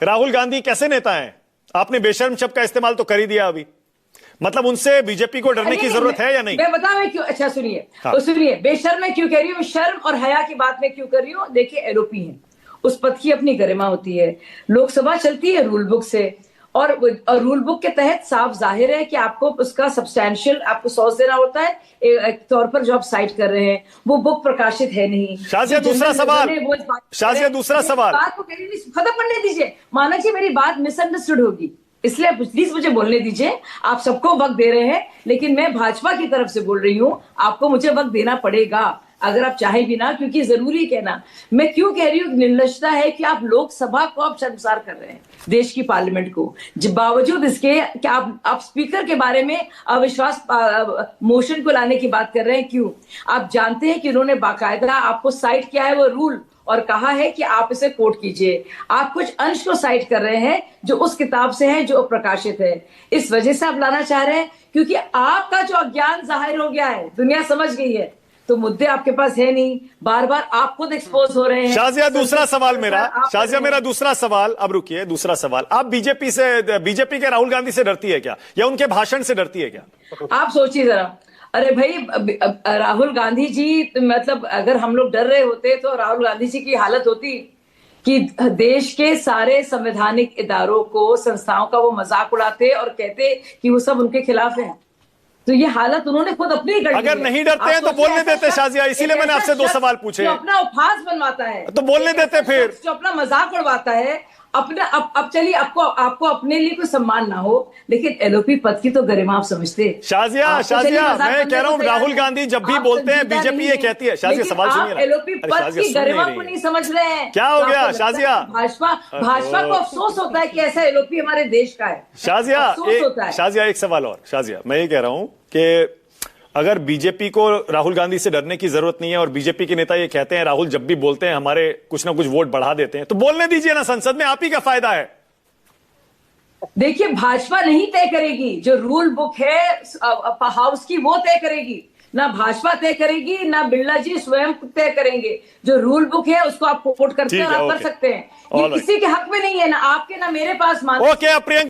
राहुल गांधी कैसे नेता हैं? आपने बेशर्म शब्द का इस्तेमाल तो कर ही दिया अभी। मतलब उनसे बीजेपी को डरने की जरूरत है या नहीं? मैं बताऊं क्यों। अच्छा सुनिए, हाँ। तो सुनिए, बेशर्म मैं क्यों कह रही हूँ, शर्म और हया की बात मैं क्यों कर रही हूँ। देखिए एलओपी है, उस पद की अपनी गरिमा होती है, लोकसभा चलती है रूल बुक से, और रूल बुक के तहत साफ जाहिर है कि आपको उसका सब्सटैंशियल आपको सोर्स देना होता है। एक तौर पर जो आप साइट कर रहे हैं वो बुक प्रकाशित है नहीं। शाजिया दूसरा सवाल, शाजिया दूसरा सवाल, बात को खत्म करने दीजिए। माना जी मेरी बात मिसअंडरस्टूड होगी, इसलिए प्लीज मुझे बोलने दीजिए। आप सबको वक्त दे रहे हैं, लेकिन मैं भाजपा की तरफ से बोल रही हूं, आपको मुझे वक्त देना पड़ेगा अगर आप चाहे भी ना, क्योंकि जरूरी कहना। मैं क्यों कह रही हूँ, निर्लजता है कि आप लोकसभा को आप शर्मसार कर रहे हैं, देश की पार्लियामेंट को, बावजूद इसके कि आप स्पीकर के बारे में अविश्वास मोशन को लाने की बात कर रहे हैं। क्यों? आप जानते हैं कि उन्होंने बाकायदा आपको साइट किया है वो रूल, और कहा है कि आप इसे कोट कीजिए। आप कुछ अंश को साइट कर रहे हैं जो उस किताब से है जो प्रकाशित है। इस वजह से आप लाना चाह रहे हैं क्योंकि आपका जो अज्ञान जाहिर हो गया है, दुनिया समझ गई है, तो मुद्दे आपके पास है नहीं, बार बार आप खुद एक्सपोज हो रहे हैं। शाजिया दूसरा सवाल मेरा, शाजिया मेरा दूसरा सवाल, अब रुकिए, दूसरा सवाल, आप बीजेपी के राहुल गांधी से डरती है क्या, या उनके भाषण से डरती है क्या? आप सोचिए जरा। अरे भाई, राहुल गांधी जी, मतलब अगर हम लोग डर रहे होते तो राहुल गांधी जी की हालत होती कि देश के सारे संवैधानिक इदारों को, संस्थाओं का वो मजाक उड़ाते और कहते कि वो सब उनके खिलाफ है। तो ये हालत उन्होंने खुद अपनी कर ली। अगर नहीं डरते हैं तो बोलने देते शाजिया, इसीलिए मैंने आपसे दो सवाल पूछे। अपना उपहास बनवाता है तो बोलने देते, फिर जो अपना मजाक उड़वाता है अपना। अब चलिए, आपको अपने लिए कोई सम्मान ना हो, लेकिन एलओपी पद की तो गरिमा आप समझते। शाजिया मैं कह रहा हूं, राहुल गांधी जब भी बोलते हैं बीजेपी ये कहती है। शाजिया सवाल सुनिए ना। एलओपी पद की गरिमा को नहीं समझ रहे हैं। क्या हो गया शाजिया? भाजपा को अफसोस होता है कि ऐसा एलओपी हमारे देश का है। शाजिया एक सवाल और। शाजिया मैं ये कह रहा हूं कि अगर बीजेपी को राहुल गांधी से डरने की जरूरत नहीं है, और बीजेपी के नेता ये कहते हैं राहुल जब भी बोलते हैं हमारे कुछ ना कुछ वोट बढ़ा देते हैं, तो बोलने दीजिए ना, संसद में आप ही का फायदा है। देखिए, भाजपा नहीं तय करेगी, जो रूल बुक है हाउस की वो तय करेगी। ना भाजपा तय करेगी, ना बिरला जी स्वयं तय करेंगे। जो रूल बुक है उसको आप कोट करते हैं और आप कर सकते हैं। ये किसी के हक में नहीं है, ना आपके ना मेरे पास। ओके, प्रियंका।